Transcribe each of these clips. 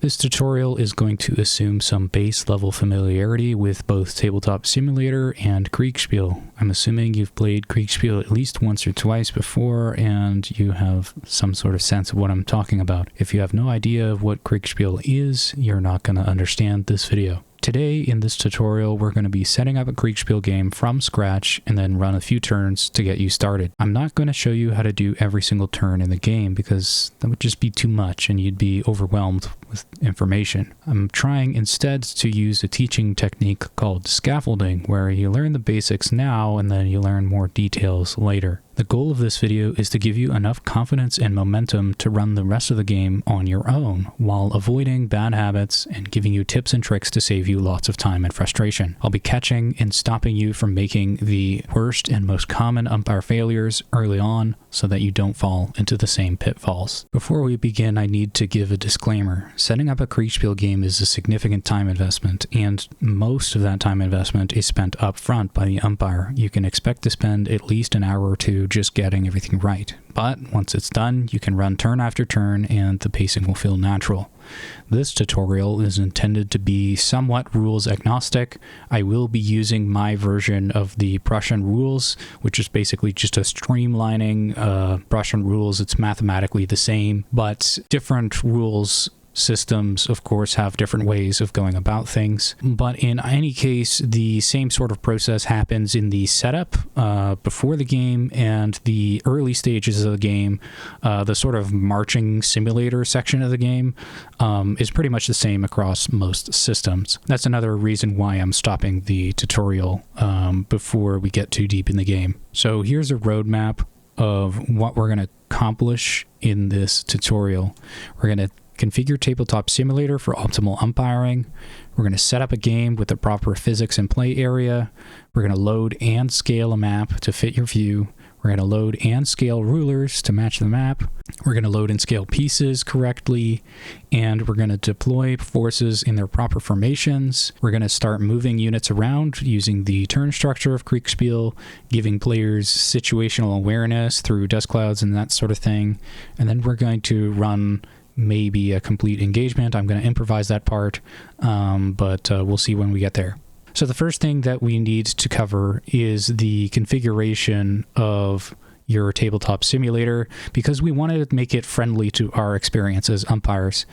This tutorial is going to assume some base level familiarity with both Tabletop Simulator and Kriegsspiel. I'm assuming you've played Kriegsspiel at least once or twice before and you have some sort of sense of what I'm talking about. If you have no idea of what Kriegsspiel is, you're not going to understand this video. Today, in this tutorial, we're going to be setting up a Kriegsspiel game from scratch and then run a few turns to get you started. I'm not going to show you how to do every single turn in the game because that would just be too much and you'd be overwhelmed with information. I'm trying instead to use a teaching technique called scaffolding, where you learn the basics now and then you learn more details later. The goal of this video is to give you enough confidence and momentum to run the rest of the game on your own, while avoiding bad habits and giving you tips and tricks to save you lots of time and frustration. I'll be catching and stopping you from making the worst and most common umpire failures early on so that you don't fall into the same pitfalls. Before we begin, I need to give a disclaimer. Setting up a Kriegsspiel game is a significant time investment, and most of that time investment is spent up front by the umpire. You can expect to spend at least an hour or two just getting everything right. But once it's done, you can run turn after turn and the pacing will feel natural. This tutorial is intended to be somewhat rules agnostic. I will be using my version of the Prussian rules, which is basically just a streamlining Prussian rules. It's mathematically the same, but different rules systems, of course, have different ways of going about things. But in any case, the same sort of process happens in the setup before the game and the early stages of the game. The sort of marching simulator section of the game is pretty much the same across most systems. That's another reason why I'm stopping the tutorial before we get too deep in the game. So here's a roadmap of what we're going to accomplish in this tutorial. We're going to configure Tabletop Simulator for optimal umpiring. We're going to set up a game with the proper physics and play area. We're going to load and scale a map to fit your view. We're going to load and scale rulers to match the map. We're going to load and scale pieces correctly. And we're going to deploy forces in their proper formations. We're going to start moving units around using the turn structure of Kriegsspiel, giving players situational awareness through dust clouds and that sort of thing. And then we're going to run maybe a complete engagement. I'm going to improvise that part, but we'll see when we get there. So the first thing that we need to cover is the configuration of your Tabletop Simulator, because we wanted to make it friendly to our experience as umpires.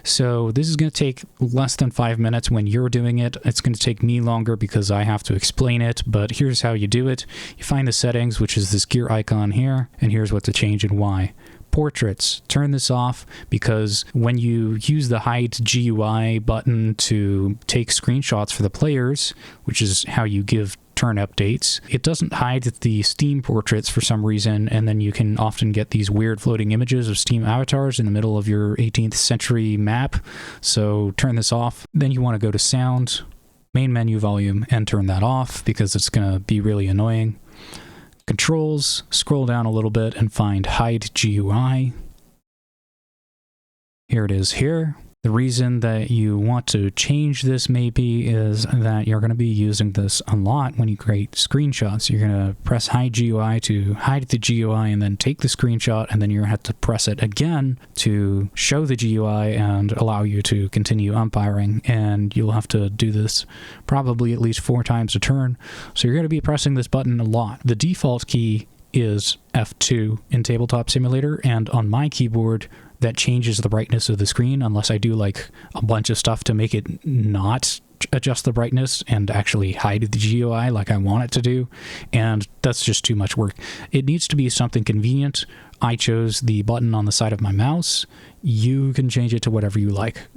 So this is going to take less than 5 minutes when you're doing it. It's going to take me longer because I have to explain it, but here's how you do it. You find the settings, which is this gear icon here, and here's what to change and why. Portraits. Turn this off because when you use the hide GUI button to take screenshots for the players, which is how you give turn updates, it doesn't hide the Steam portraits for some reason, and then you can often get these weird floating images of Steam avatars in the middle of your 18th century map. So turn this off. Then you want to go to sound, main menu volume, and turn that off because it's going to be really annoying. Controls, scroll down a little bit and find Hide GUI. Here it is here. The reason that you want to change this maybe is that you're going to be using this a lot when you create screenshots. You're going to press Hide GUI to hide the GUI and then take the screenshot, and then you're going to have to press it again to show the GUI and allow you to continue umpiring. And you'll have to do this probably at least 4 times a turn. So you're going to be pressing this button a lot. The default key is F2 in Tabletop Simulator, and on my keyboard that changes the brightness of the screen unless I do like a bunch of stuff to make it not adjust the brightness and actually hide the GUI like I want it to do, and that's just too much work. It needs to be something convenient. I chose the button on the side of my mouse. You can change it to whatever you like.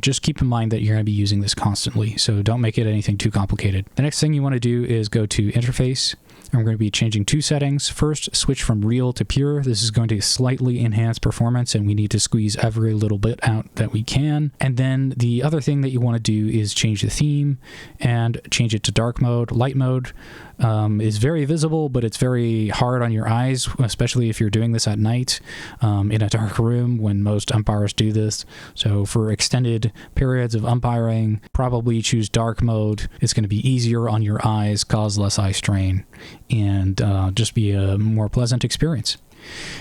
Just keep in mind that you're going to be using this constantly, so don't make it anything too complicated. The next thing you want to do is go to Interface, and we're going to be changing 2 settings. First, switch from real to pure. This is going to slightly enhance performance, and we need to squeeze every little bit out that we can. And then the other thing that you want to do is change the theme and change it to dark mode. Light mode is very visible, but it's very hard on your eyes, especially if you're doing this at night in a dark room when most umpires do this. So for extended periods of umpiring, probably choose dark mode. It's going to be easier on your eyes, cause less eye strain, and just be a more pleasant experience.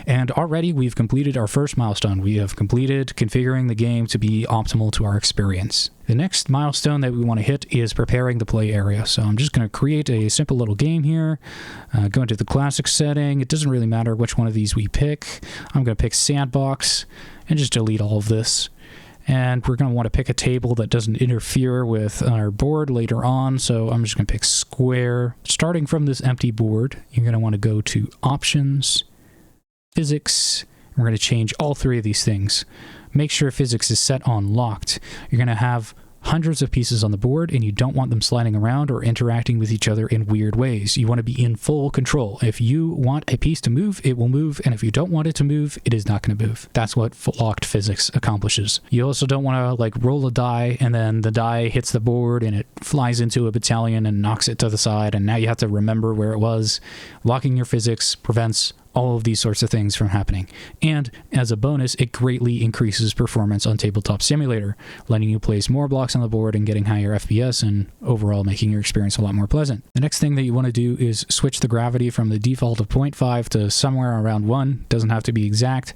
And already we've completed our first milestone. We have completed configuring the game to be optimal to our experience. The next milestone that we want to hit is preparing the play area. So I'm just going to create a simple little game here, go into the classic setting. It doesn't really matter which one of these we pick. I'm going to pick sandbox and just delete all of this. And we're going to want to pick a table that doesn't interfere with our board later on. So I'm just going to pick square. Starting from this empty board, you're going to want to go to options, physics. We're going to change all three of these things. Make sure physics is set on locked. You're going to have hundreds of pieces on the board, and you don't want them sliding around or interacting with each other in weird ways. You want to be in full control. If you want a piece to move, it will move, and if you don't want it to move, it is not going to move. That's what locked physics accomplishes. You also don't want to like roll a die, and then the die hits the board, and it flies into a battalion and knocks it to the side, and now you have to remember where it was. Locking your physics prevents all of these sorts of things from happening. And as a bonus, it greatly increases performance on Tabletop Simulator, letting you place more blocks on the board and getting higher FPS and overall making your experience a lot more pleasant. The next thing that you want to do is switch the gravity from the default of 0.5 to somewhere around 1. Doesn't have to be exact.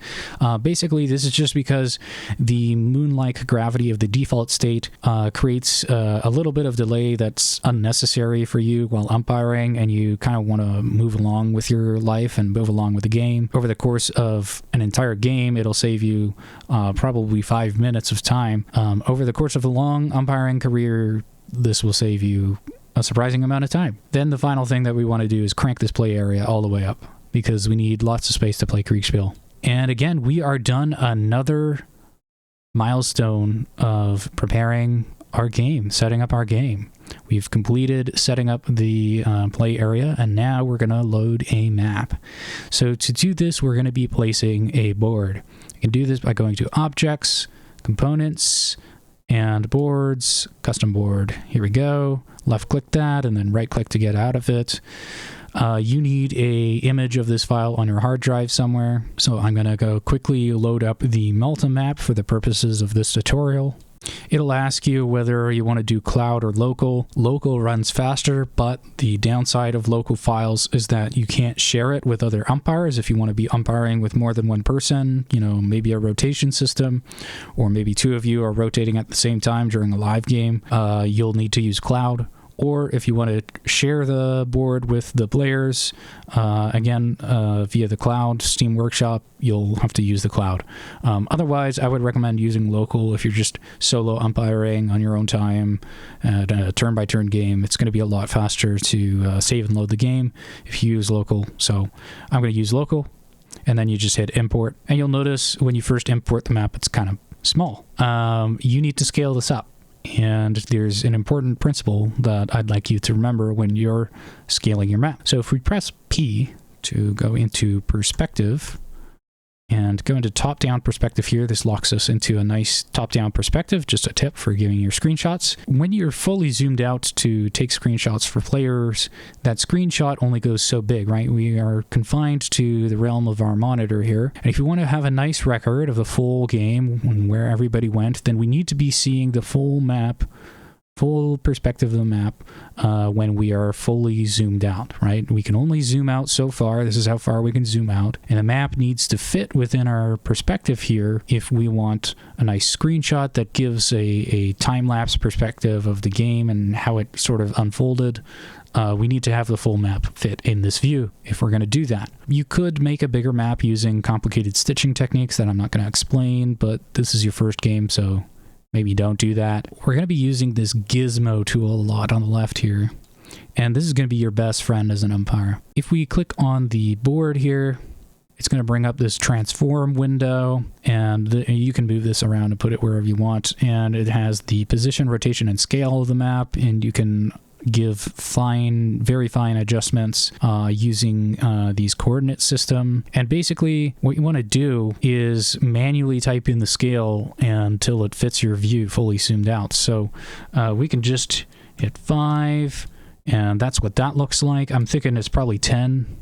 Basically, this is just because the moon-like gravity of the default state creates a little bit of delay that's unnecessary for you while umpiring, and you kind of want to move along with your life and move along with the game. Over the course of an entire game, it'll save you probably 5 minutes of time. Over the course of a long umpiring career, this will save you a surprising amount of time. Then the final thing that we want to do is crank this play area all the way up, because we need lots of space to play Kriegsspiel. And again, we are done another milestone of preparing our game, setting up our game. We've completed setting up the play area, and now we're going to load a map. So to do this, we're going to be placing a board. You can do this by going to Objects, Components, and Boards, Custom Board. Here we go. Left-click that, and then right-click to get out of it. You need a image of this file on your hard drive somewhere. So I'm going to go quickly load up the Malta map for the purposes of this tutorial. It'll ask you whether you want to do cloud or local. Local runs faster, but the downside of local files is that you can't share it with other umpires. If you want to be umpiring with more than one person, you know, maybe a rotation system, or maybe two of you are rotating at the same time during a live game, you'll need to use cloud. Or if you want to share the board with the players, again, via the cloud, Steam Workshop, you'll have to use the cloud. Otherwise, I would recommend using local if you're just solo umpiring on your own time at a turn-by-turn game. It's going to be a lot faster to save and load the game if you use local. So I'm going to use local, and then you just hit import. And you'll notice when you first import the map, it's kind of small. You need to scale this up. And there's an important principle that I'd like you to remember when you're scaling your map. So if we press P to go into perspective and go into top-down perspective here, this locks us into a nice top-down perspective. Just a tip for giving your screenshots. When you're fully zoomed out to take screenshots for players, that screenshot only goes so big, right? We are confined to the realm of our monitor here. And if you want to have a nice record of the full game and where everybody went, then we need to be seeing the full map, full perspective of the map when we are fully zoomed out, right? We can only zoom out so far. This is how far we can zoom out. And the map needs to fit within our perspective here if we want a nice screenshot that gives a time-lapse perspective of the game and how it sort of unfolded. We need to have the full map fit in this view if we're going to do that. You could make a bigger map using complicated stitching techniques that I'm not going to explain, but this is your first game, so maybe don't do that. We're going to be using this gizmo tool a lot on the left here, and this is going to be your best friend as an umpire. If we click on the board here, it's going to bring up this transform window, and you can move this around and put it wherever you want, and it has the position, rotation, and scale of the map, and you can give very fine adjustments using these coordinate system. And basically what you want to do is manually type in the scale until it fits your view fully zoomed out. So we can just hit 5, and that's what that looks like. I'm thinking it's probably 10.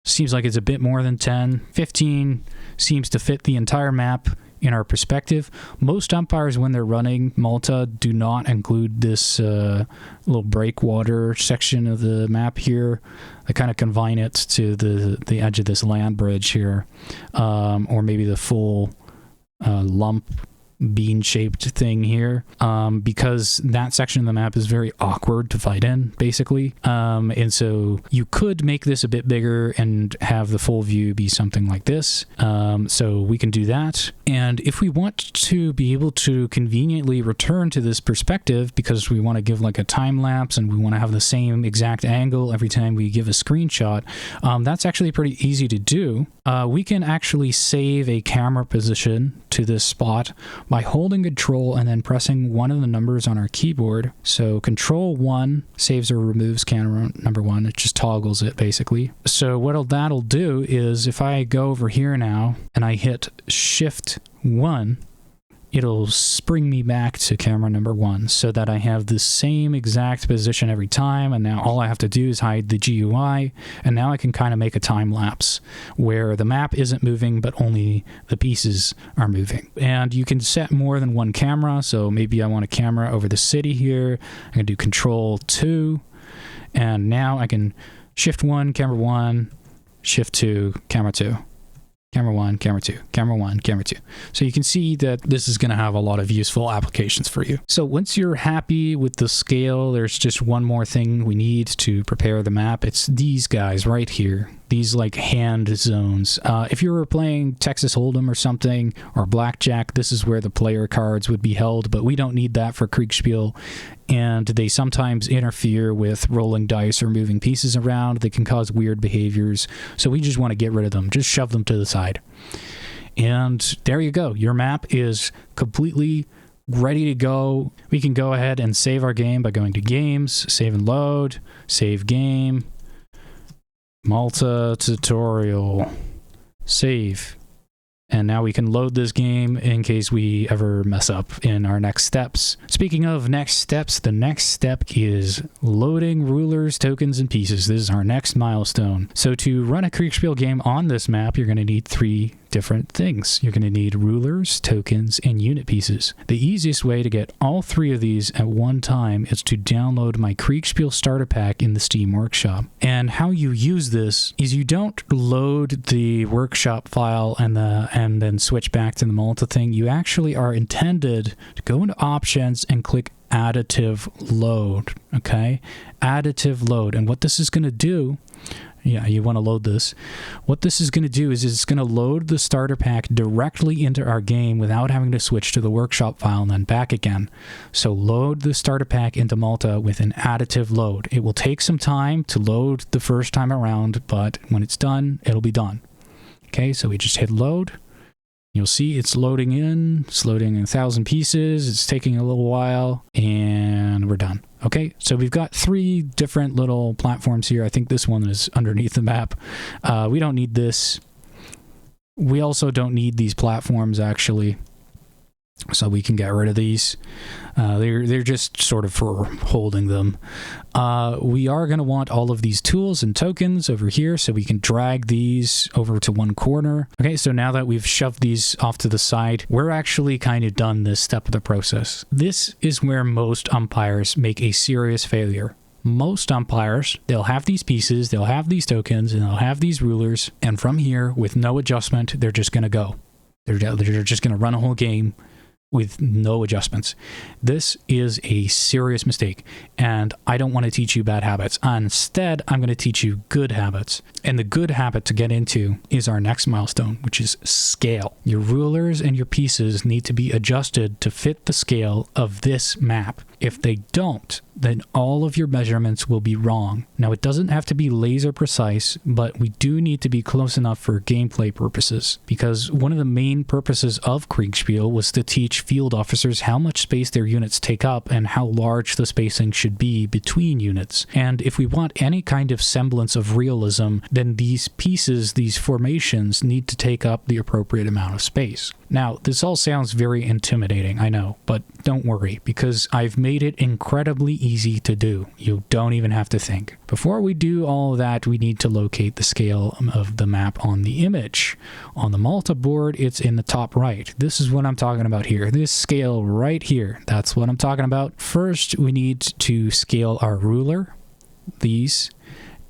Seems like it's a bit more than 10. 15 seems to fit the entire map. in our perspective. Most umpires, when they're running Malta, do not include this little breakwater section of the map here. They kind of confine it to the edge of this land bridge here, or maybe the full lump bean-shaped thing here, because that section of the map is very awkward to fight in, basically. And so you could make this a bit bigger and have the full view be something like this. So we can do that. And if we want to be able to conveniently return to this perspective, because we want to give like a time lapse and we want to have the same exact angle every time we give a screenshot, that's actually pretty easy to do. We can actually save a camera position to this spot by holding Control and then pressing one of the numbers on our keyboard. So Control 1 saves or removes camera number 1. It just toggles it, basically. So what that'll do is if I go over here now and I hit Shift 1, it'll spring me back to camera number 1 so that I have the same exact position every time, and now all I have to do is hide the GUI, and now I can kind of make a time lapse where the map isn't moving but only the pieces are moving. And you can set more than one camera, so maybe I want a camera over the city here. I can do Control 2, and now I can Shift 1, camera 1, Shift 2, camera 2. Camera 1, camera 2, camera 1, camera 2. So you can see that this is going to have a lot of useful applications for you. So once you're happy with the scale, there's just one more thing we need to prepare the map. It's these guys right here. These like hand zones. If you were playing Texas Hold'em or something, or Blackjack, this is where the player cards would be held, but we don't need that for Kriegsspiel. And they sometimes interfere with rolling dice or moving pieces around. They can cause weird behaviors. So we just want to get rid of them. Just shove them to the side. And there you go. Your map is completely ready to go. We can go ahead and save our game by going to Games, Save and Load, Save Game, Malta Tutorial, Save. And now we can load this game in case we ever mess up in our next steps. Speaking of next steps, the next step is loading rulers, tokens, and pieces. This is our next milestone. So to run a Kriegsspiel game on this map, you're going to need 3 different things. You're going to need rulers, tokens, and unit pieces. The easiest way to get all 3 of these at one time is to download my Kriegsspiel starter pack in the Steam Workshop. And how you use this is you don't load the workshop file and then switch back to the Malta thing. You actually are intended to go into options and click additive load. Okay, additive load. And what this is going to do, yeah, you want to load this. What this is going to do is it's going to load the starter pack directly into our game without having to switch to the workshop file and then back again. So load the starter pack into Malta with an additive load. It will take some time to load the first time around, but when it's done, it'll be done. Okay, so we just hit load. You'll see it's loading in. It's loading 1,000 pieces. It's taking a little while, and we're done. Okay, so we've got 3 different little platforms here. I think this one is underneath the map. We don't need this. We also don't need these platforms, actually. So we can get rid of these. They're just sort of for holding them. We are going to want all of these tools and tokens over here, so we can drag these over to one corner. Okay, so now that we've shoved these off to the side, we're actually kind of done this step of the process. This is where most umpires make a serious failure. Most umpires, they'll have these pieces, they'll have these tokens, and they'll have these rulers, and from here, with no adjustment, they're just going to go. They're just going to run a whole game with no adjustments. This is a serious mistake, and I don't want to teach you bad habits. Instead, I'm going to teach you good habits. And the good habit to get into is our next milestone, which is scale. Your rulers and your pieces need to be adjusted to fit the scale of this map. If they don't, then all of your measurements will be wrong. Now, it doesn't have to be laser precise, but we do need to be close enough for gameplay purposes, because one of the main purposes of Kriegsspiel was to teach field officers how much space their units take up and how large the spacing should be between units. And if we want any kind of semblance of realism, then these pieces, these formations, need to take up the appropriate amount of space. Now, this all sounds very intimidating, I know, but don't worry, because I've made it incredibly easy to do. You don't even have to think. Before we do all of that, we need to locate the scale of the map on the image. On the Malta board, it's in the top right. This is what I'm talking about here. This scale right here. That's what I'm talking about. First, we need to scale our ruler, these,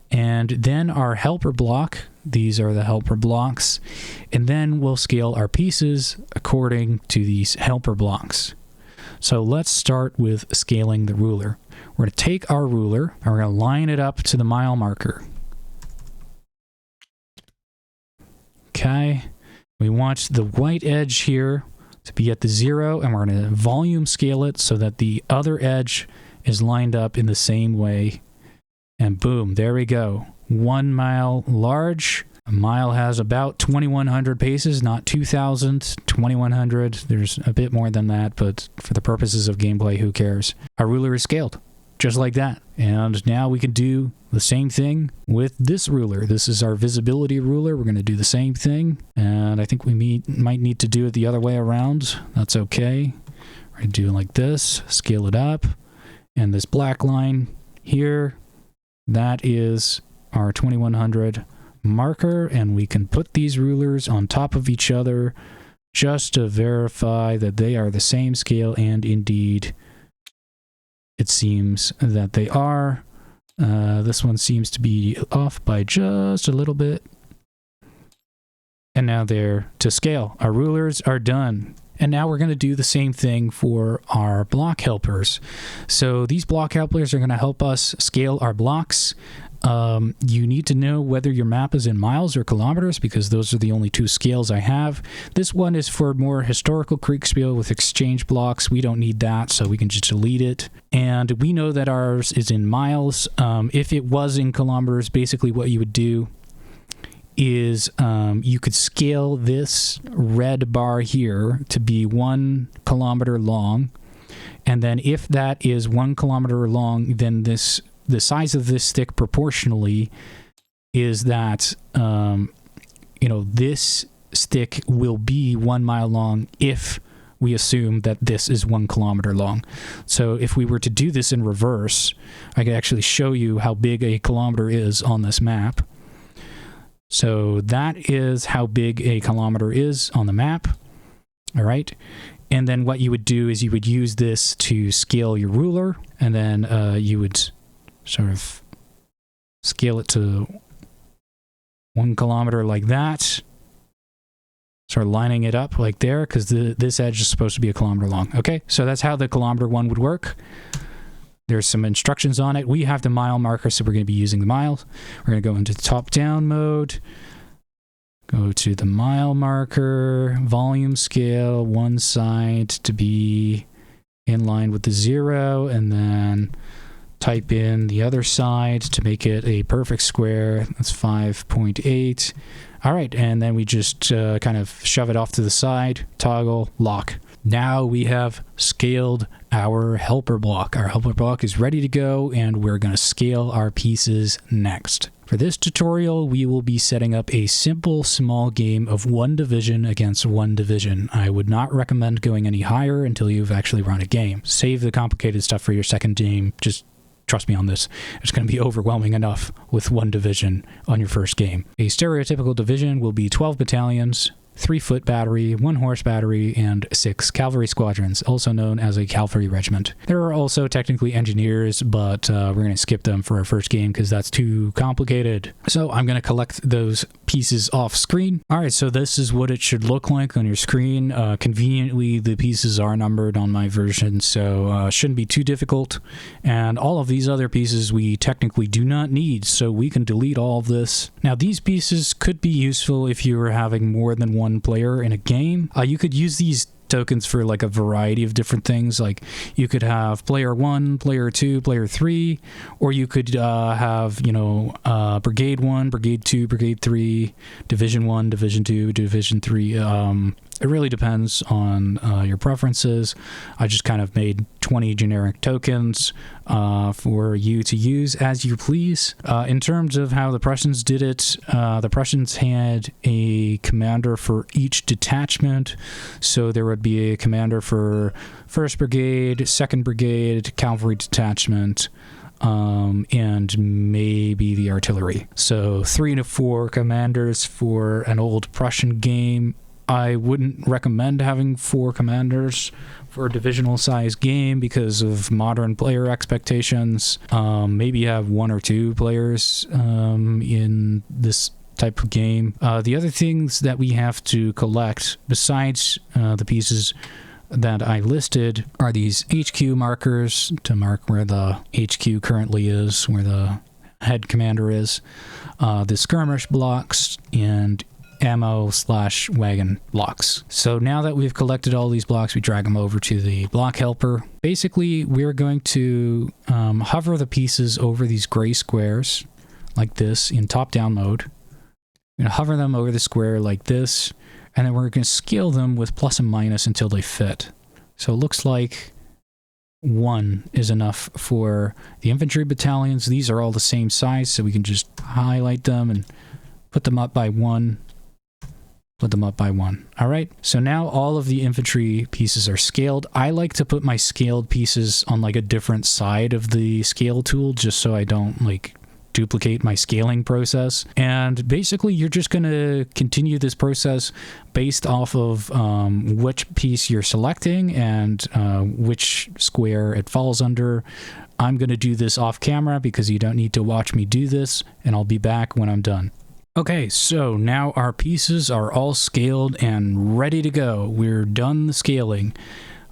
and then our helper block. These are the helper blocks. And then we'll scale our pieces according to these helper blocks. So let's start with scaling the ruler. We're going to take our ruler and we're going to line it up to the mile marker. Okay. We want the white edge here to be at the 0, and we're going to volume scale it so that the other edge is lined up in the same way. And boom, there we go. 1 mile large. A mile has about 2,100 paces, not 2,000, 2,100. There's a bit more than that, but for the purposes of gameplay, who cares? Our ruler is scaled, just like that. And now we can do the same thing with this ruler. This is our visibility ruler. We're going to do the same thing. And I think we might need to do it the other way around. That's okay. We're going to do it like this, scale it up. And this black line here, that is our 2,100 marker, and we can put these rulers on top of each other just to verify that they are the same scale, and indeed it seems that they are. This one seems to be off by just a little bit. And now they're to scale. Our rulers are done. And now we're going to do the same thing for our block helpers. So these block helpers are going to help us scale our blocks. You need to know whether your map is in miles or kilometers, because those are the only two scales I have. This one is for more historical Kriegsspiel with exchange blocks. We don't need that, so we can just delete it. And we know that ours is in miles. If it was in kilometers, basically what you would do is you could scale this red bar here to be 1 kilometer long. And then if that is 1 kilometer long, then the size of this stick proportionally is that, this stick will be 1 mile long if we assume that this is 1 kilometer long. So if we were to do this in reverse, I could actually show you how big a kilometer is on this map. So that is how big a kilometer is on the map. All right. And then what you would do is you would use this to scale your ruler, and then you would sort of scale it to 1 kilometer like that. Start lining it up like there, because this edge is supposed to be 1 kilometer long. Okay, so that's how the kilometer one would work. There's some instructions on it. We have the mile marker, so we're going to be using the miles. We're going to go into top-down mode. Go to the mile marker, volume scale, one side to be in line with the 0, and then type in the other side to make it a perfect square. That's 5.8. All right, and then we just kind of shove it off to the side, toggle, lock. Now we have scaled our helper block. Our helper block is ready to go, and we're going to scale our pieces next. For this tutorial, we will be setting up a simple small game of 1 division against 1 division. I would not recommend going any higher until you've actually run a game. Save the complicated stuff for your second game. Just trust me on this. It's going to be overwhelming enough with 1 division on your first game. A stereotypical division will be 12 battalions, 3-foot battery, 1-horse battery, and 6 cavalry squadrons, also known as a cavalry regiment. There are also technically engineers, but we're going to skip them for our first game because that's too complicated. So I'm going to collect those pieces off screen. All right, so this is what it should look like on your screen. Conveniently, the pieces are numbered on my version, so shouldn't be too difficult. And all of these other pieces we technically do not need, so we can delete all of this. Now, these pieces could be useful if you were having more than one player in a game. You could use these tokens for like a variety of different things. Like you could have player 1, player 2, player 3, or you could have, brigade 1, brigade 2, brigade 3, division 1, division 2, division 3, It really depends on your preferences. I just kind of made 20 generic tokens for you to use as you please. In terms of how the Prussians did it, the Prussians had a commander for each detachment. So there would be a commander for 1st Brigade, 2nd Brigade, Cavalry Detachment, and maybe the artillery. So 3 to 4 commanders for an old Prussian game. I wouldn't recommend having 4 commanders for a divisional size game because of modern player expectations. Maybe have 1 or 2 players in this type of game. The other things that we have to collect besides the pieces that I listed are these HQ markers to mark where the HQ currently is, where the head commander is, the skirmish blocks, and ammo/wagon blocks. So now that we've collected all these blocks, we drag them over to the block helper. Basically, we're going to hover the pieces over these gray squares like this in top-down mode. We're going to hover them over the square like this, and then we're going to scale them with plus and minus until they fit. So it looks like 1 is enough for the infantry battalions. These are all the same size, so we can just highlight them and put them up by 1. Put them up by 1. All right. So now all of the infantry pieces are scaled. I like to put my scaled pieces on like a different side of the scale tool just so I don't like duplicate my scaling process. And basically you're just going to continue this process based off of which piece you're selecting and which square it falls under. I'm going to do this off camera because you don't need to watch me do this, and I'll be back when I'm done. Okay, so now our pieces are all scaled and ready to go. We're done the scaling.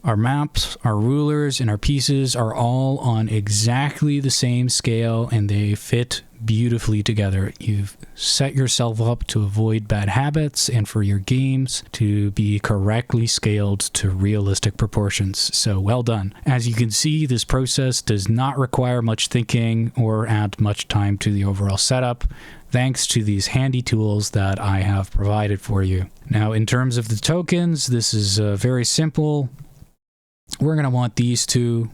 Our maps, our rulers, and our pieces are all on exactly the same scale, and they fit beautifully together. You've set yourself up to avoid bad habits and for your games to be correctly scaled to realistic proportions. So well done. As you can see, this process does not require much thinking or add much time to the overall setup, thanks to these handy tools that I have provided for you. Now, in terms of the tokens, this is very simple. We're going to want these 2,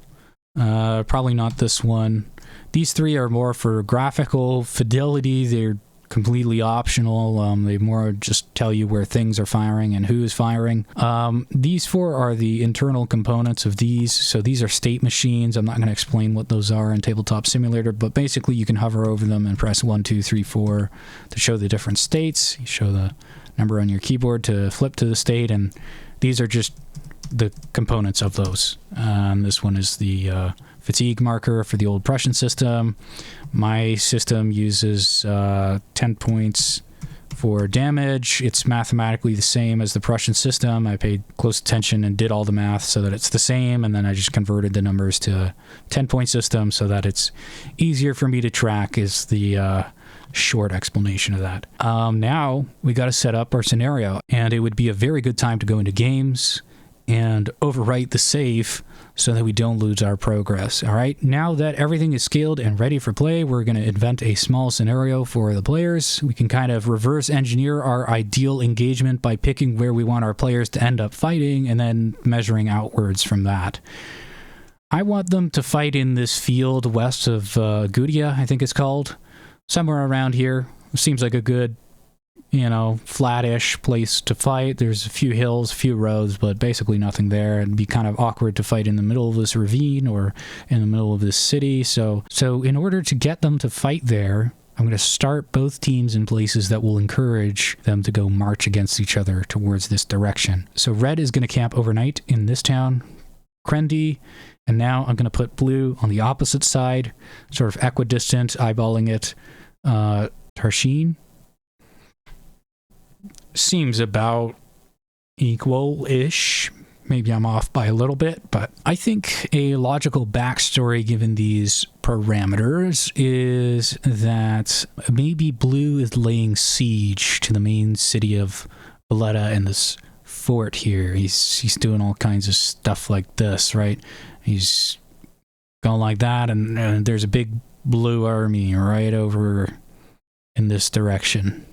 probably not this one. These 3 are more for graphical fidelity. They're completely optional. They more just tell you where things are firing and who is firing. These 4 are the internal components of these. So these are state machines. I'm not going to explain what those are in Tabletop Simulator, but basically you can hover over them and press 1, 2, 3, 4 to show the different states. You show the number on your keyboard to flip to the state, and these are just the components of those. This one is the fatigue marker for the old Prussian system. My system uses 10 points for damage. It's mathematically the same as the Prussian system. I paid close attention and did all the math so that it's the same, and then I just converted the numbers to a 10-point system so that it's easier for me to track is the short explanation of that. Now we got to set up our scenario, and it would be a very good time to go into games and overwrite the save so that we don't lose our progress. All right, now that everything is scaled and ready for play, we're going to invent a small scenario for the players. We can kind of reverse engineer our ideal engagement by picking where we want our players to end up fighting and then measuring outwards from that. I want them to fight in this field west of Gudia, I think it's called. Somewhere around here. Seems like a good, flattish place to fight. There's a few hills, a few roads, but basically nothing there. It'd be kind of awkward to fight in the middle of this ravine or in the middle of this city. So in order to get them to fight there, I'm going to start both teams in places that will encourage them to go march against each other towards this direction. So red is going to camp overnight in this town, Krendy, and now I'm going to put blue on the opposite side, sort of equidistant, eyeballing it. Tarshin seems about equal-ish. Maybe I'm off by a little bit, but I think a logical backstory given these parameters is that maybe blue is laying siege to the main city of Valletta and this fort here. He's doing all kinds of stuff like this, right? He's going like that, and there's a big blue army right over in this direction.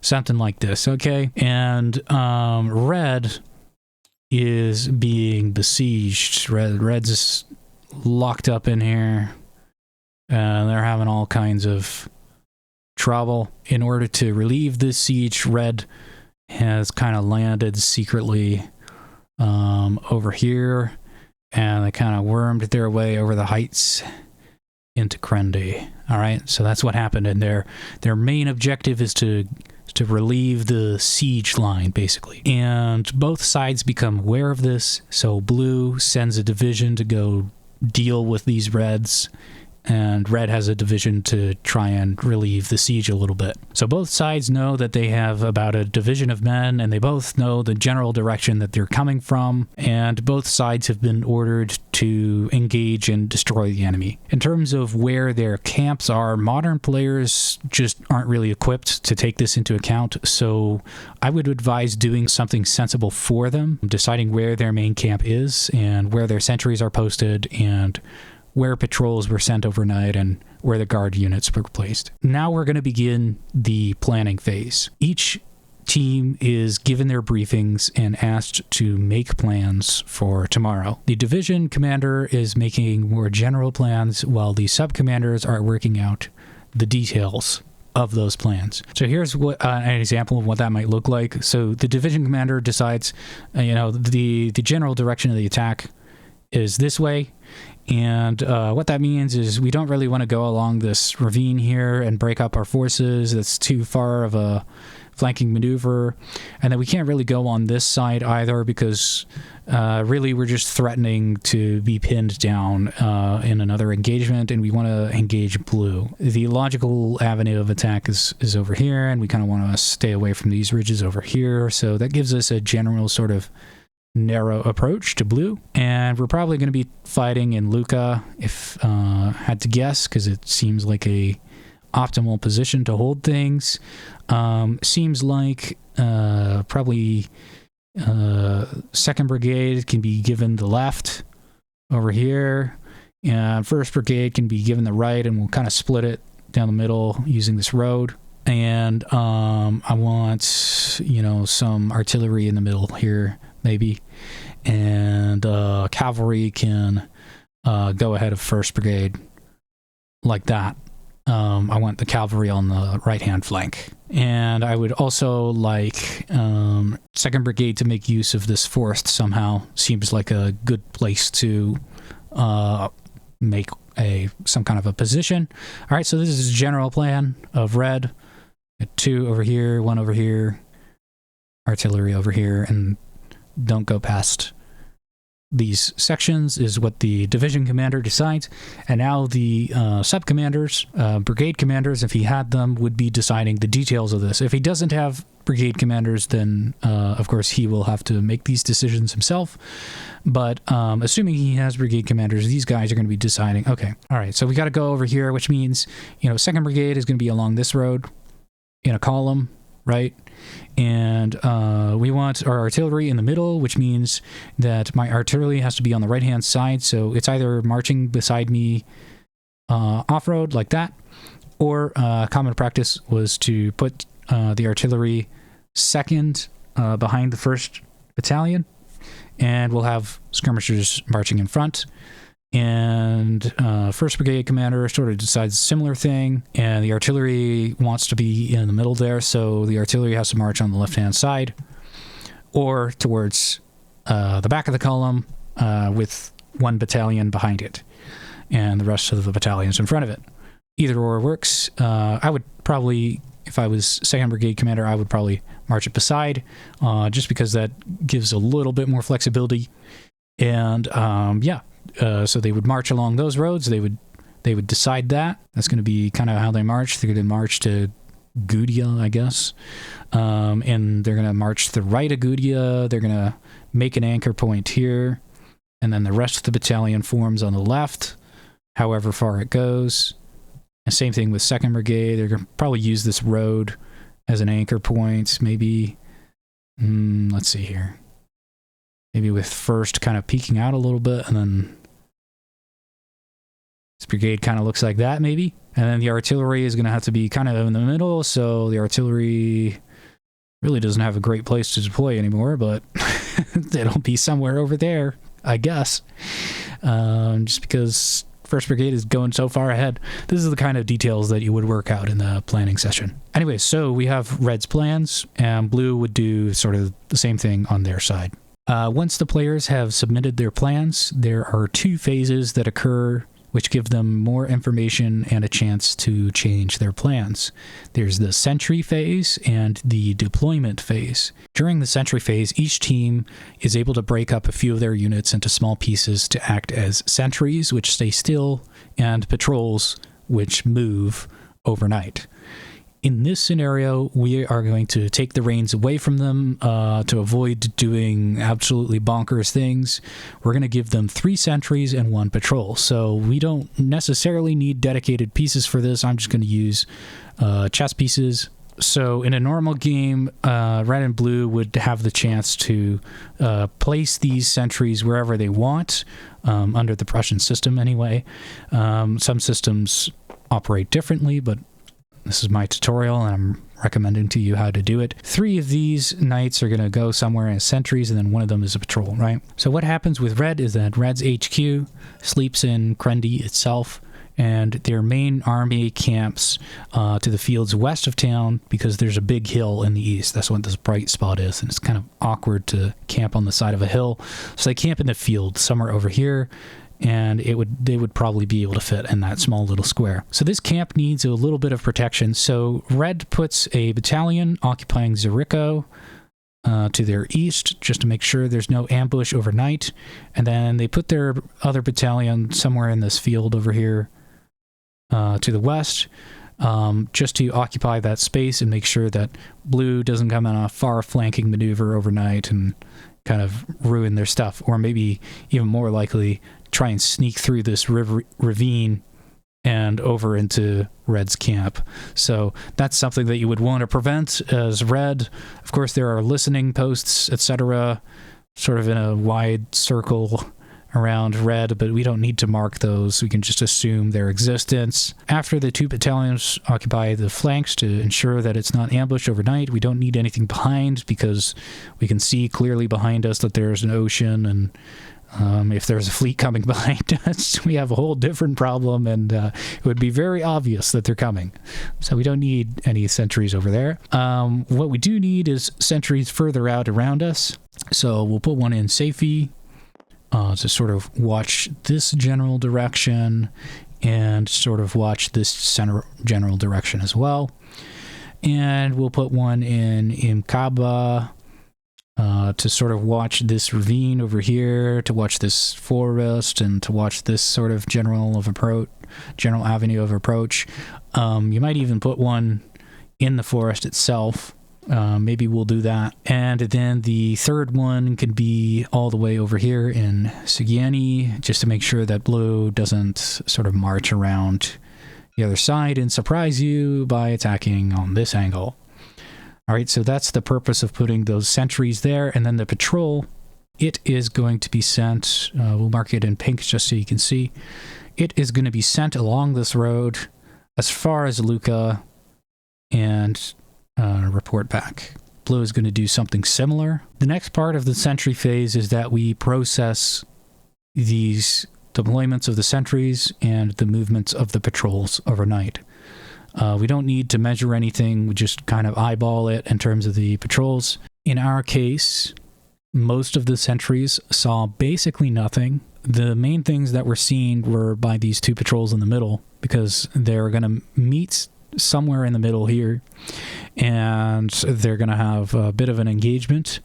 something like this, okay? And red is being besieged. Red's locked up in here. They're having all kinds of trouble. In order to relieve this siege, red has kind of landed secretly over here, and they kind of wormed their way over the heights into Krendy. All right, so that's what happened, and their main objective is to relieve the siege line, basically. And both sides become aware of this, so blue sends a division to go deal with these reds, and red has a division to try and relieve the siege a little bit. So both sides know that they have about a division of men, and they both know the general direction that they're coming from, and both sides have been ordered to engage and destroy the enemy. In terms of where their camps are, modern players just aren't really equipped to take this into account, so I would advise doing something sensible for them, deciding where their main camp is, and where their sentries are posted, and where patrols were sent overnight, and where the guard units were placed. Now we're going to begin the planning phase. Each team is given their briefings and asked to make plans for tomorrow. The division commander is making more general plans, while the sub-commanders are working out the details of those plans. So here's what an example of what that might look like. So the division commander decides, the general direction of the attack is this way. And what that means is we don't really want to go along this ravine here and break up our forces. That's too far of a flanking maneuver. And then we can't really go on this side either, because really we're just threatening to be pinned down in another engagement, and we want to engage blue. The logical avenue of attack is over here, and we kind of want to stay away from these ridges over here. So that gives us a general sort of narrow approach to blue, and we're probably going to be fighting in Luka, if had to guess, because it seems like a optimal position to hold things. Seems like probably 2nd Brigade can be given the left over here, and 1st Brigade can be given the right, and we'll kind of split it down the middle using this road. And I want, some artillery in the middle here, maybe. And cavalry can go ahead of 1st Brigade like that. I want the cavalry on the right-hand flank. And I would also like 2nd Brigade to make use of this forest somehow. Seems like a good place to make some kind of a position. All right, so this is a general plan of red. 2 over here, 1 over here, artillery over here, and don't go past these sections is what the division commander decides. And now the sub-commanders, brigade commanders, if he had them, would be deciding the details of this. If he doesn't have brigade commanders, then of course he will have to make these decisions himself. But assuming he has brigade commanders, these guys are going to be deciding, okay, all right, so we got to go over here, which means, 2nd Brigade is going to be along this road in a column, right? And we want our artillery in the middle, which means that my artillery has to be on the right-hand side, so it's either marching beside me off-road like that, or common practice was to put the artillery second behind the 1st Battalion, and we'll have skirmishers marching in front. And 1st Brigade commander sort of decides a similar thing, and the artillery wants to be in the middle there, so the artillery has to march on the left-hand side, or towards the back of the column with 1 battalion behind it, and the rest of the battalions in front of it. Either or works. I would probably, if I was 2nd Brigade commander, I would probably march it beside, just because that gives a little bit more flexibility. And so they would march along those roads. They would decide that. That's going to be kind of how they march. They're going to march to Gudia, I guess. And they're going to march to the right of Gudia. They're going to make an anchor point here. And then the rest of the battalion forms on the left, however far it goes. And same thing with 2nd Brigade. They're going to probably use this road as an anchor point. Maybe, let's see here. Maybe with 1st kind of peeking out a little bit, and then this brigade kind of looks like that, maybe. And then the artillery is going to have to be kind of in the middle, so the artillery really doesn't have a great place to deploy anymore, but it'll be somewhere over there, I guess. Just because 1st Brigade is going so far ahead. This is the kind of details that you would work out in the planning session. Anyway, so we have Red's plans, and Blue would do sort of the same thing on their side. Once the players have submitted their plans, there are 2 phases that occur which give them more information and a chance to change their plans. There's the Sentry Phase and the Deployment Phase. During the Sentry Phase, each team is able to break up a few of their units into small pieces to act as sentries, which stay still, and patrols, which move overnight. In this scenario, we are going to take the reins away from them to avoid doing absolutely bonkers things. We're going to give them 3 sentries and 1 patrol. So we don't necessarily need dedicated pieces for this. I'm just going to use chess pieces. So in a normal game, Red and Blue would have the chance to place these sentries wherever they want, under the Prussian system anyway. Some systems operate differently, but this is my tutorial, and I'm recommending to you how to do it. 3 of these knights are going to go somewhere as sentries, and then 1 of them is a patrol, right? So what happens with Red is that Red's HQ sleeps in Krendy itself, and their main army camps to the fields west of town because there's a big hill in the east. That's what this bright spot is, and it's kind of awkward to camp on the side of a hill. So they camp in the field somewhere over here, and they would probably be able to fit in that small little square. So this camp needs a little bit of protection. So Red puts a battalion occupying Zeriko to their east, just to make sure there's no ambush overnight. And then they put their other battalion somewhere in this field over here to the west, just to occupy that space and make sure that Blue doesn't come on a far flanking maneuver overnight and kind of ruin their stuff, or maybe even more likely try and sneak through this ravine and over into Red's camp. So that's something that you would want to prevent as Red. Of course, there are listening posts, etc., sort of in a wide circle around Red, but we don't need to mark those. We can just assume their existence. After the 2 battalions occupy the flanks to ensure that it's not ambushed overnight, we don't need anything behind because we can see clearly behind us that there's an ocean, and if there's a fleet coming behind us, we have a whole different problem, and it would be very obvious that they're coming. So we don't need any sentries over there. What we do need is sentries further out around us. So we'll put 1 in Safety to sort of watch this general direction and sort of watch this center general direction as well. And we'll put 1 in Imkaba to sort of watch this ravine over here, to watch this forest, and to watch this sort of general avenue of approach. You might even put 1 in the forest itself. Maybe we'll do that. And then the 3rd one can be all the way over here in Sugiani, just to make sure that Blue doesn't sort of march around the other side and surprise you by attacking on this angle. All right, so that's the purpose of putting those sentries there. And then the patrol, it is going to be sent, we'll mark it in pink just so you can see. It is going to be sent along this road as far as Luca and report back. Blue is going to do something similar. The next part of the Sentry Phase is that we process these deployments of the sentries and the movements of the patrols overnight. We don't need to measure anything. We just kind of eyeball it in terms of the patrols. In our case, most of the sentries saw basically nothing. The main things that were seen were by these 2 patrols in the middle, because they're going to meet somewhere in the middle here, and they're going to have a bit of an engagement.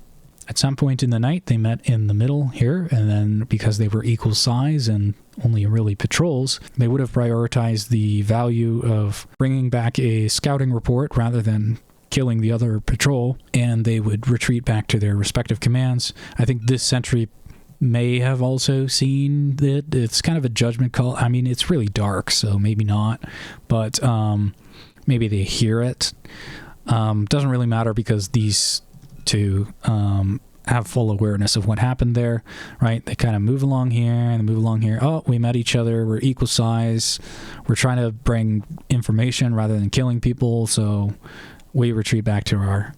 At some point in the night, they met in the middle here, and then because they were equal size and only really patrols, they would have prioritized the value of bringing back a scouting report rather than killing the other patrol, and they would retreat back to their respective commands. I think this sentry may have also seen it. It's kind of a judgment call. I mean, it's really dark, so maybe not, but maybe they hear it. Doesn't really matter because these 2 have full awareness of what happened there, right? They kind of move along here and move along here. Oh, we met each other. We're equal size. We're trying to bring information rather than killing people, so we retreat back to our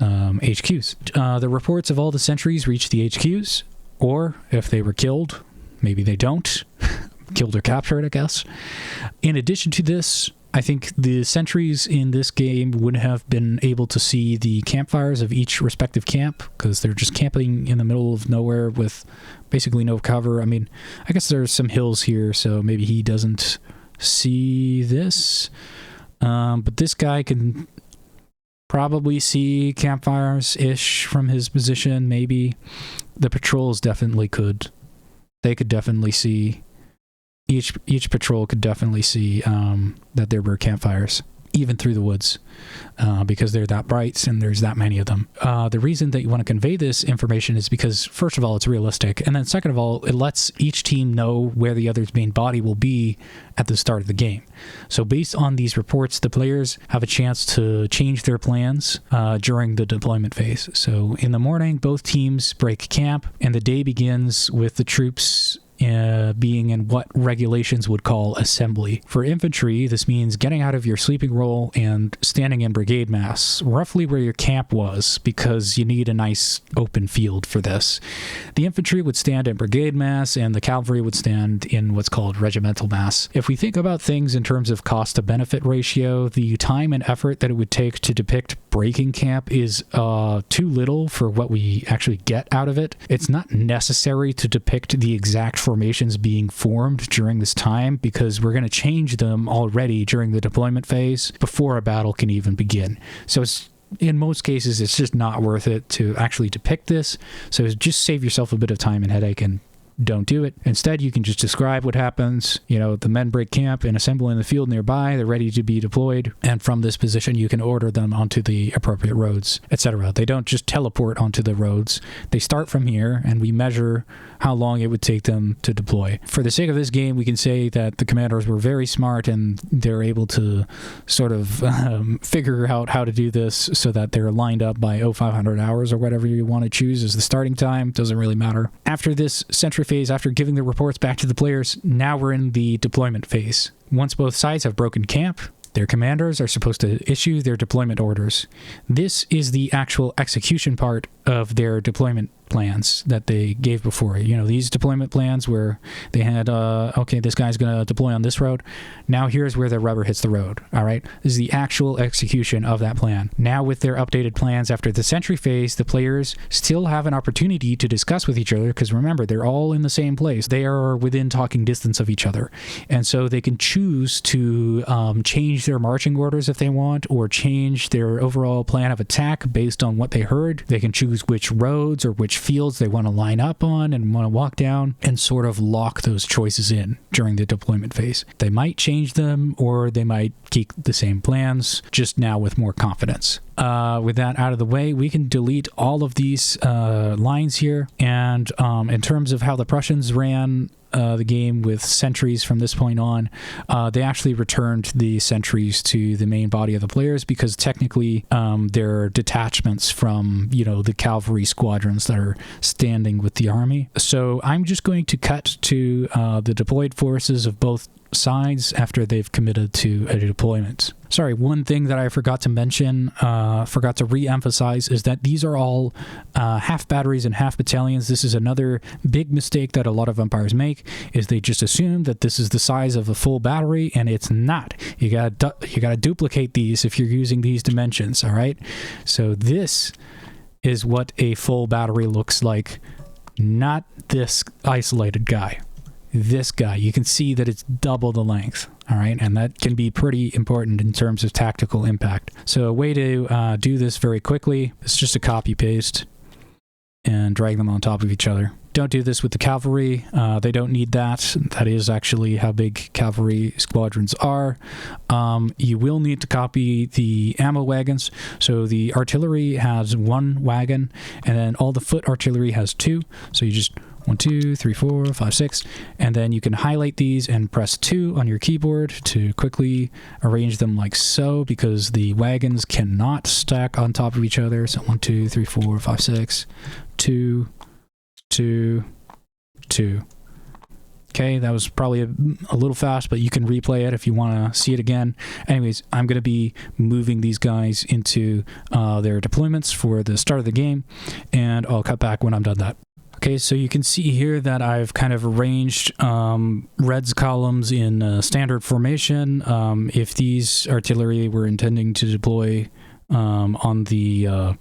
HQs. The reports of all the sentries reach the HQs, or if they were killed, maybe they don't, killed or captured, I guess. In addition to this, I think the sentries in this game would have been able to see the campfires of each respective camp, because they're just camping in the middle of nowhere with basically no cover. I mean, I guess there's some hills here, so maybe he doesn't see this. But this guy can probably see campfires-ish from his position, maybe. The patrols definitely could. They could definitely see. Each patrol could definitely see that there were campfires, even through the woods, because they're that bright and there's that many of them. The reason that you want to convey this information is because, first of all, it's realistic, and then second of all, it lets each team know where the other's main body will be at the start of the game. So based on these reports, the players have a chance to change their plans during the deployment phase. So in the morning, both teams break camp, and the day begins with the troops being in what regulations would call assembly. For infantry, this means getting out of your sleeping roll and standing in brigade mass, roughly where your camp was, because you need a nice open field for this. The infantry would stand in brigade mass, and the cavalry would stand in what's called regimental mass. If we think about things in terms of cost to benefit ratio, the time and effort that it would take to depict breaking camp is too little for what we actually get out of it. It's not necessary to depict the exact formations being formed during this time, because we're going to change them already during the deployment phase before a battle can even begin. So in most cases, it's just not worth it to actually depict this. So just save yourself a bit of time and headache and don't do it. Instead, you can just describe what happens. You know, the men break camp and assemble in the field nearby. They're ready to be deployed. And from this position, you can order them onto the appropriate roads, etc. They don't just teleport onto the roads. They start from here, and we measure how long it would take them to deploy. For the sake of this game, we can say that the commanders were very smart, and they're able to sort of figure out how to do this so that they're lined up by 0500 hours or whatever you want to choose as the starting time. Doesn't really matter. After this Sentry Phase, after giving the reports back to the players, now we're in the deployment phase. Once both sides have broken camp, their commanders are supposed to issue their deployment orders. This is the actual execution part of their deployment plans that they gave before. You know, these deployment plans where they had, okay, this guy's going to deploy on this road. Now here's where the rubber hits the road, all right? This is the actual execution of that plan. Now with their updated plans after the Sentry Phase, the players still have an opportunity to discuss with each other, because remember, they're all in the same place. They are within talking distance of each other. And so they can choose to change their marching orders if they want, or change their overall plan of attack based on what they heard. They can choose which roads or which fields they want to line up on and want to walk down, and sort of lock those choices in during the deployment phase. They might change them, or they might keep the same plans, just now with more confidence. With that out of the way, we can delete all of these lines here, and in terms of how the Prussians ran the game with sentries from this point on, they actually returned the sentries to the main body of the players, because technically they're detachments from, you know, the cavalry squadrons that are standing with the army. So I'm just going to cut to the deployed forces of both sides after they've committed to a deployment. Sorry, one thing that I forgot to mention, forgot to re-emphasize, is that these are all half batteries and half battalions. This is another big mistake that a lot of umpires make, is they just assume that this is the size of a full battery, and it's not. You gotta duplicate these if you're using these dimensions, all right? So this is what a full battery looks like, not this isolated guy. This guy, you can see that it's double the length, all right? And that can be pretty important in terms of tactical impact. So a way to do this very quickly is just to copy paste and drag them on top of each other. Don't do this with the cavalry. They don't need that. That is actually how big cavalry squadrons are. You will need to copy the ammo wagons. So the artillery has 1 wagon, and then all the foot artillery has 2. So you just 1, 2, 3, 4, 5, 6, and then you can highlight these and press 2 on your keyboard to quickly arrange them like so, because the wagons cannot stack on top of each other. So 1, 2, 3, 4, 5, 6, 2, 2, 2. Okay, that was probably a little fast, but you can replay it if you want to see it again. Anyways, I'm going to be moving these guys into their deployments for the start of the game, and I'll cut back when I'm done that. Okay, so you can see here that I've kind of arranged Red's columns in standard formation. If these artillery were intending to deploy on the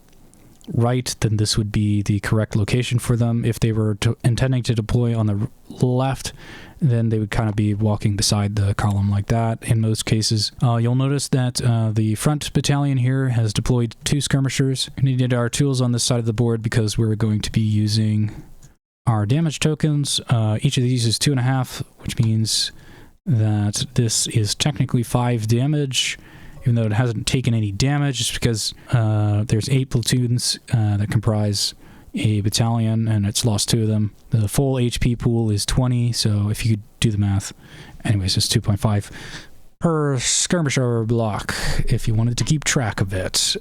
right, then this would be the correct location for them. If they were intending to deploy on the left, then they would kind of be walking beside the column like that in most cases. You'll notice that the front battalion here has deployed 2 skirmishers. We needed our tools on this side of the board because we're going to be using our damage tokens. Each of these is 2.5, which means that this is technically 5 damage, even though it hasn't taken any damage, just because there's 8 platoons that comprise a battalion, and it's lost 2 of them. The full HP pool is 20, so if you could do the math, anyways, it's 2.5 per skirmisher block, if you wanted to keep track of it.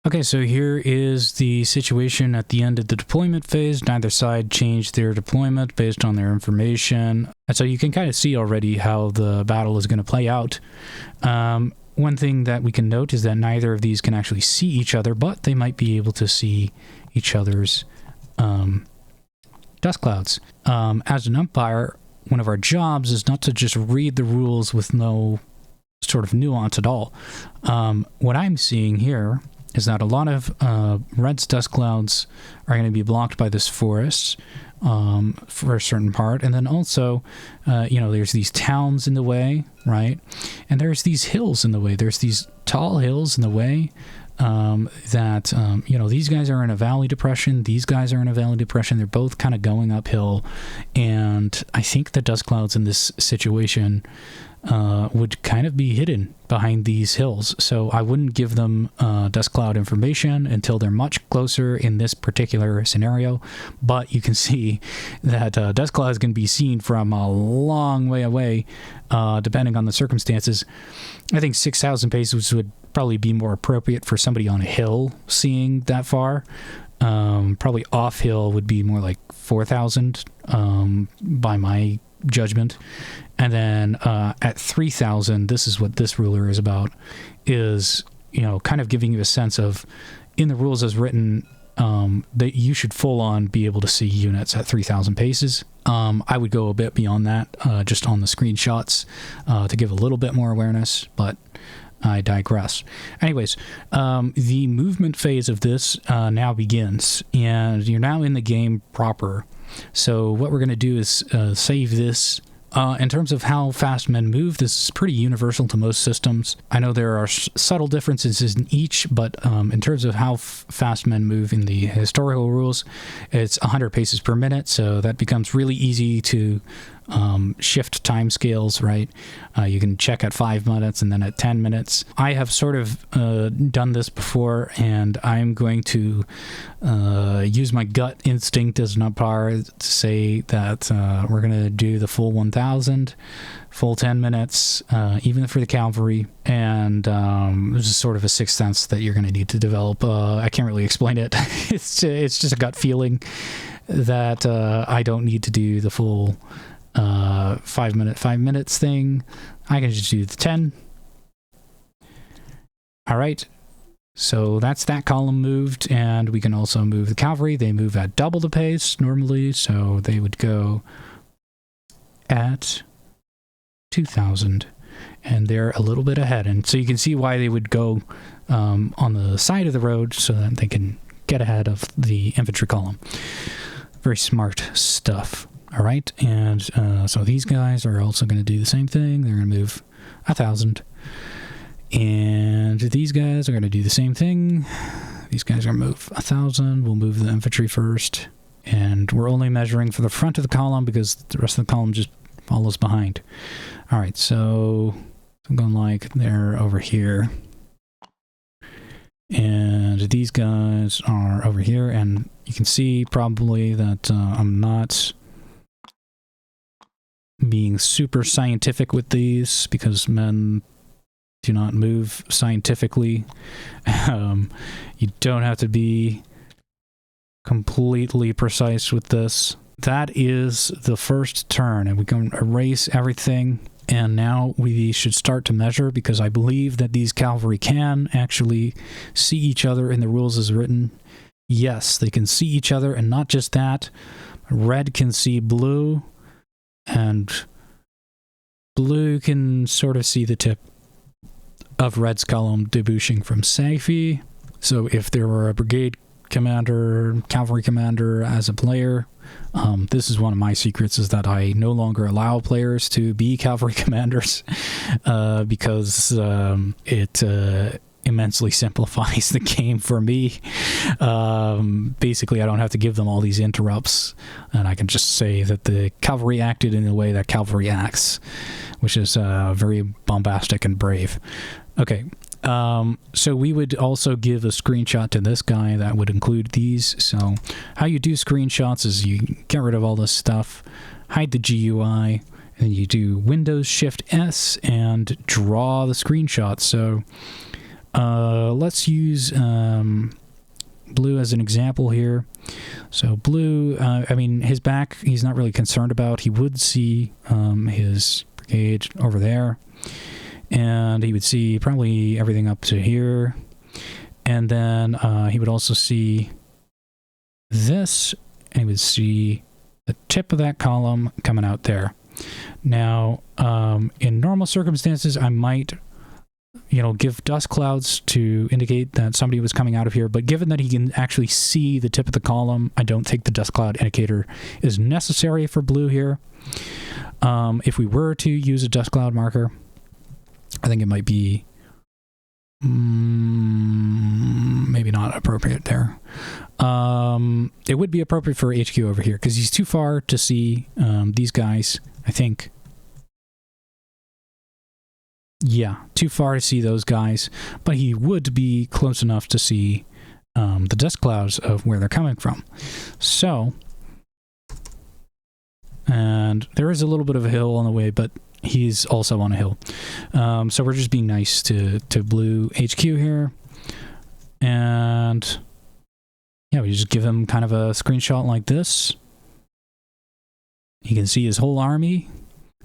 Okay, so here is the situation at the end of the deployment phase. Neither side changed their deployment based on their information. And so you can kind of see already how the battle is going to play out. One thing that we can note is that neither of these can actually see each other, but they might be able to see each other's dust clouds. As an umpire, one of our jobs is not to just read the rules with no sort of nuance at all. What I'm seeing here is that a lot of Red's dust clouds are going to be blocked by this forest for a certain part, and then also, there's these towns in the way, right? And there's these hills in the way. There's these tall hills in the way that, these guys are in a valley depression. These guys are in a valley depression. They're both kind of going uphill, and I think the dust clouds in this situation would kind of be hidden behind these hills. So I wouldn't give them dust cloud information until they're much closer in this particular scenario. But you can see that dust clouds can be seen from a long way away, depending on the circumstances. I think 6,000 paces would probably be more appropriate for somebody on a hill seeing that far. Probably off hill would be more like 4,000 by my judgment. And then at 3,000, this is what this ruler is about, is, kind of giving you a sense of, in the rules as written, that you should full on be able to see units at 3,000 paces. I would go a bit beyond that, just on the screenshots, to give a little bit more awareness, but I digress. Anyways, the movement phase of this now begins, and you're now in the game proper. So what we're going to do is save this. In terms of how fast men move, this is pretty universal to most systems. I know there are subtle differences in each, but in terms of how fast men move in the historical rules, it's 100 paces per minute, so that becomes really easy to shift time scales, right? You can check at 5 minutes and then at 10 minutes. I have sort of done this before, and I'm going to use my gut instinct as an umpire to say that we're going to do the full 1,000, full 10 minutes, even for the cavalry, and this is sort of a sixth sense that you're going to need to develop. I can't really explain it. It's just a gut feeling that I don't need to do the full 5 minutes thing. I can just do the 10. All right, so that's that column moved, and we can also move the cavalry. They move at double the pace normally, so they would go at 2,000, and they're a little bit ahead, and so you can see why they would go on the side of the road so that they can get ahead of the infantry column. Very smart stuff. All right, and so these guys are also going to do the same thing. They're going to move 1,000, and these guys are going to do the same thing. These guys are going to move 1,000. We'll move the infantry first, and we're only measuring for the front of the column because the rest of the column just follows behind. All right, so I'm going like they're over here, and these guys are over here, and you can see probably that I'm not being super scientific with these because men do not move scientifically. You don't have to be completely precise with this. that is the first turn, and we can erase everything. And now we should start to measure, because I believe that these cavalry can actually see each other in the rules as written. Yes, they can see each other, and not just that. Red can see blue, and blue can sort of see the tip of Red's column debouching from Safi. So if there were a brigade commander, cavalry commander as a player, this is one of my secrets, is that I no longer allow players to be cavalry commanders because it immensely simplifies the game for me. Basically, I don't have to give them all these interrupts, and I can just say that the cavalry acted in the way that cavalry acts, which is very bombastic and brave. Okay. So we would also give a screenshot to this guy that would include these. So how you do screenshots is you get rid of all this stuff, hide the GUI, and you do Windows Shift S and draw the screenshot. So let's use blue as an example here. So blue, I mean, his back he's not really concerned about. He would see his brigade over there. And he would see probably everything up to here. And then he would also see this, and he would see the tip of that column coming out there. Now, in normal circumstances, I might, give dust clouds to indicate that somebody was coming out of here. But given that he can actually see the tip of the column, I don't think the dust cloud indicator is necessary for blue here. If we were to use a dust cloud marker, I think it might be maybe not appropriate there. It would be appropriate for HQ over here, because he's too far to see these guys, I think. Yeah, too far to see those guys, but he would be close enough to see the dust clouds of where they're coming from. So, and there is a little bit of a hill on the way, but he's also on a hill. So we're just being nice to blue HQ here. And yeah, we just give him kind of a screenshot like this. He can see his whole army,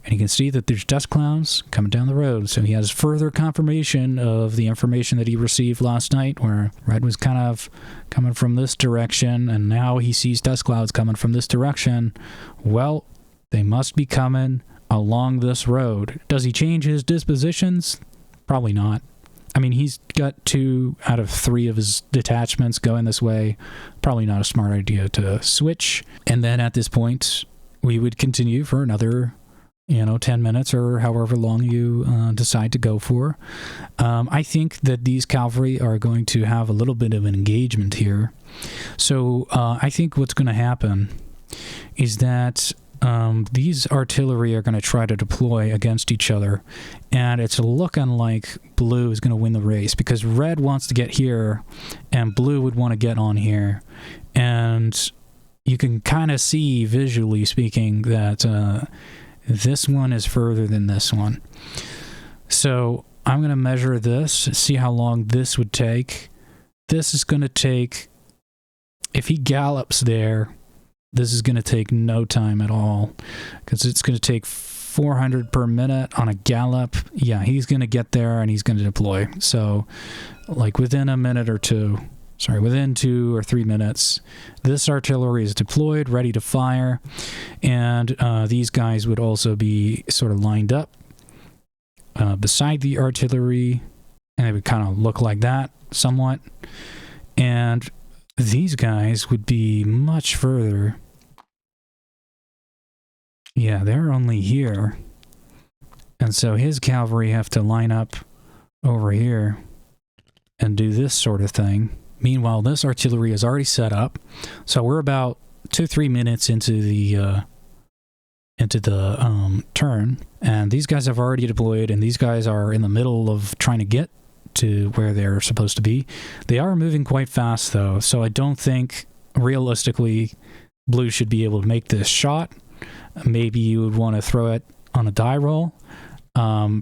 and he can see that there's dust clouds coming down the road. So he has further confirmation of the information that he received last night, where Red was kind of coming from this direction, and now he sees dust clouds coming from this direction. Well, they must be coming along this road. Does he change his dispositions? Probably not. I mean, he's got 2 out of 3 of his detachments going this way. Probably not a smart idea to switch. And then at this point, we would continue for another, 10 minutes or however long you decide to go for. I think that these cavalry are going to have a little bit of an engagement here. So I think what's going to happen is that these artillery are going to try to deploy against each other, and it's looking like blue is going to win the race, because red wants to get here and blue would want to get on here, and you can kind of see, visually speaking, that this one is further than this one. So I'm going to measure this, see how long this would take. This is going to take, if he gallops there, this is going to take no time at all, because it's going to take 400 per minute on a gallop. Yeah, he's going to get there and he's going to deploy. So, like within a minute or two, within 2 or 3 minutes, this artillery is deployed, ready to fire, and these guys would also be sort of lined up beside the artillery, and it would kind of look like that somewhat. And these guys would be much further. Yeah, they're only here. And so his cavalry have to line up over here and do this sort of thing. Meanwhile, this artillery is already set up. So we're about 2-3 minutes into the turn, and these guys have already deployed, and these guys are in the middle of trying to get to where they're supposed to be. They are moving quite fast, though, so I don't think, realistically, blue should be able to make this shot. Maybe you would want to throw it on a die roll.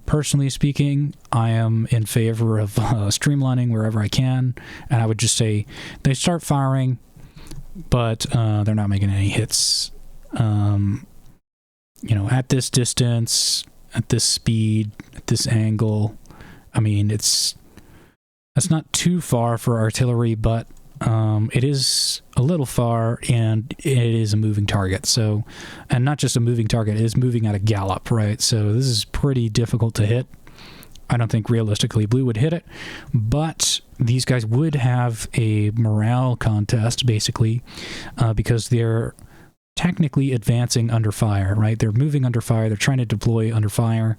Personally speaking, I am in favor of streamlining wherever I can, and I would just say they start firing, but they're not making any hits At this distance, at this speed, at this angle. I mean, that's not too far for artillery, but it is a little far, and it is a moving target. So, and not just a moving target, it is moving at a gallop, right? So this is pretty difficult to hit. I don't think realistically blue would hit it, but these guys would have a morale contest, basically, because they're technically advancing under fire, right? They're moving under fire. They're trying to deploy under fire.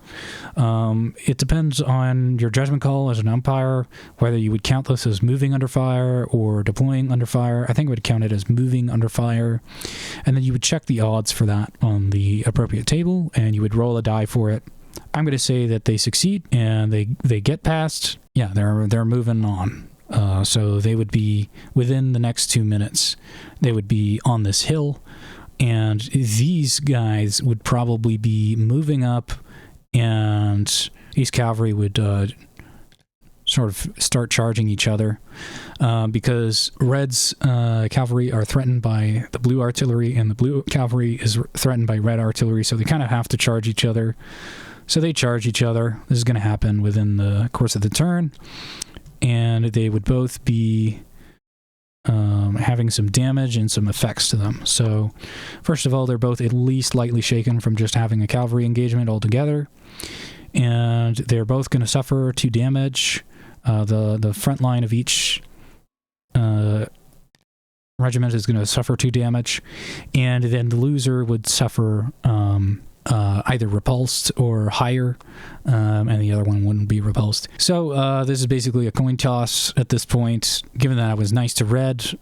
It depends on your judgment call as an umpire, whether you would count this as moving under fire or deploying under fire. I think I would count it as moving under fire. And then you would check the odds for that on the appropriate table, and you would roll a die for it. I'm going to say that they succeed and they get past. Yeah, they're moving on. So they would be within the next 2 minutes. They would be on this hill. And these guys would probably be moving up, and East Cavalry would sort of start charging each other because Red's cavalry are threatened by the blue artillery, and the blue cavalry is threatened by red artillery, so they kind of have to charge each other. So they charge each other. This is going to happen within the course of the turn, and they would both be having some damage and some effects to them. So first of all, they're both at least lightly shaken from just having a cavalry engagement altogether, and they're both going to suffer 2 damage. The front line of each regiment is going to suffer 2 damage, and then the loser would suffer either repulsed or higher, and the other one wouldn't be repulsed. So this is basically a coin toss at this point. Given that I was nice to red,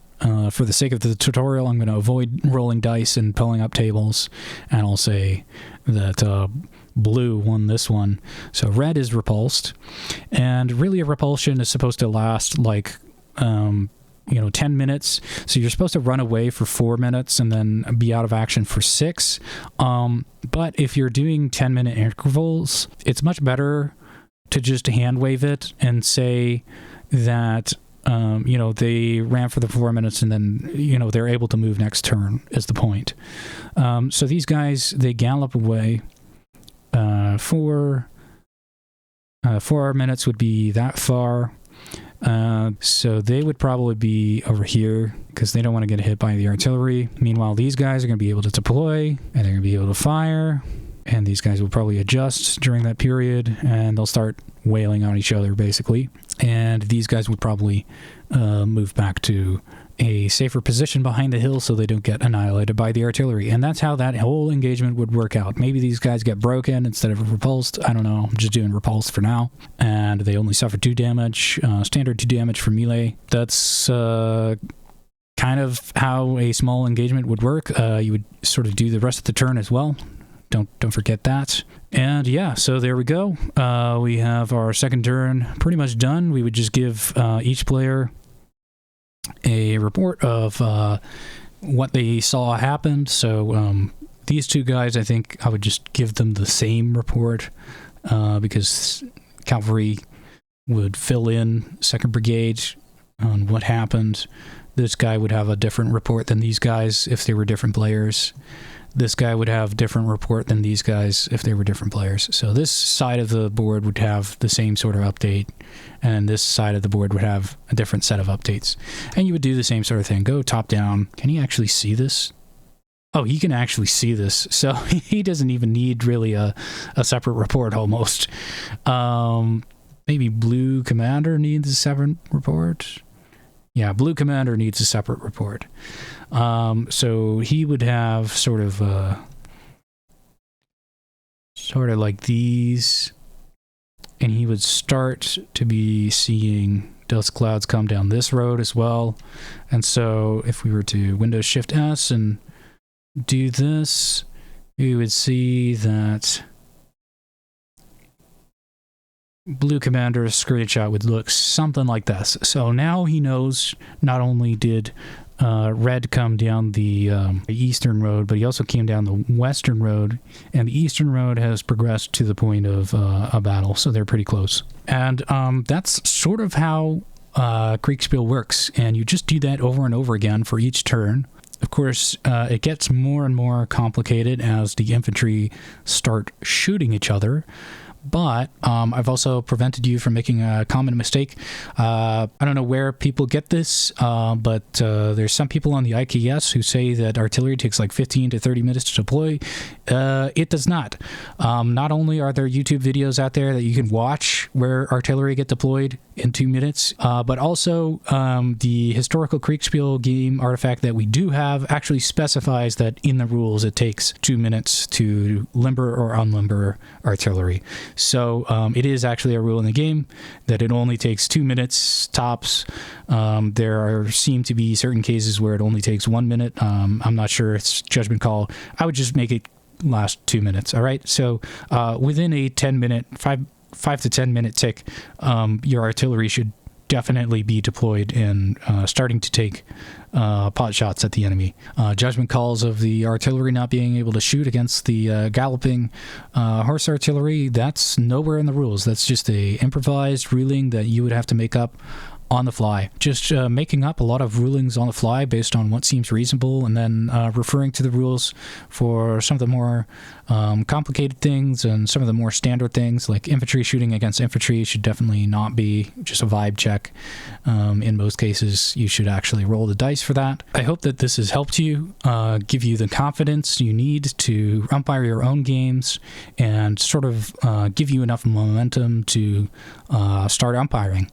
for the sake of the tutorial, I'm going to avoid rolling dice and pulling up tables, and I'll say that blue won this one. So red is repulsed, and really a repulsion is supposed to last like 10 minutes. So you're supposed to run away for 4 minutes and then be out of action for 6. But if you're doing 10-minute intervals, it's much better to just hand wave it and say that they ran for the 4 minutes and then they're able to move next turn is the point. So these guys, they gallop away. 4 minutes would be that far. So they would probably be over here because they don't want to get hit by the artillery. Meanwhile, these guys are going to be able to deploy, and they're going to be able to fire, and these guys will probably adjust during that period, and they'll start wailing on each other, basically. And these guys would probably move back to a safer position behind the hill so they don't get annihilated by the artillery. And that's how that whole engagement would work out. Maybe these guys get broken instead of repulsed. I don't know. I'm just doing repulsed for now. And they only suffer 2 damage. Standard 2 damage for melee. That's kind of how a small engagement would work. You would sort of do the rest of the turn as well. Don't forget that. And yeah, so there we go. We have our second turn pretty much done. We would just give each player a report of what they saw happened. So these 2 guys, I think I would just give them the same report because cavalry would fill in 2nd Brigade on what happened. This guy would have a different report than these guys if they were different players. This guy would have different report than these guys if they were different players. So this side of the board would have the same sort of update, and this side of the board would have a different set of updates. And you would do the same sort of thing. Go top down. Can he actually see this? Oh, he can actually see this. So he doesn't even need really a separate report almost. Maybe blue commander needs a separate report. Yeah, blue commander needs a separate report. So he would have sort of like these, and he would start to be seeing dust clouds come down this road as well. And so if we were to Windows Shift S and do this, we would see that blue commander's screenshot would look something like this. So now he knows not only did red come down the eastern road, but he also came down the western road, and the eastern road has progressed to the point of a battle, so they're pretty close. And that's sort of how Kriegsspiel works, and you just do that over and over again for each turn. Of course, it gets more and more complicated as the infantry start shooting each other. But I've also prevented you from making a common mistake. I don't know where people get this, but there's some people on the IKS who say that artillery takes like 15 to 30 minutes to deploy. It does not. Not only are there YouTube videos out there that you can watch where artillery get deployed in 2 minutes, but also the historical Kriegsspiel game artifact that we do have actually specifies that in the rules it takes 2 minutes to limber or unlimber artillery. So it is actually a rule in the game that it only takes 2 minutes tops. Seem to be certain cases where it only takes 1 minute. I'm not sure, it's judgment call. I would just make it last 2 minutes. All right. So within a 5 to 10 minute tick, your artillery should definitely be deployed and starting to take pot shots at the enemy. Judgment calls of the artillery not being able to shoot against the galloping horse artillery, that's nowhere in the rules. That's just a improvised ruling that you would have to make up on the fly. Just making up a lot of rulings on the fly based on what seems reasonable, and then referring to the rules for some of the more complicated things and some of the more standard things, like infantry shooting against infantry should definitely not be just a vibe check. In most cases, you should actually roll the dice for that. I hope that this has helped you, give you the confidence you need to umpire your own games and sort of give you enough momentum to start umpiring.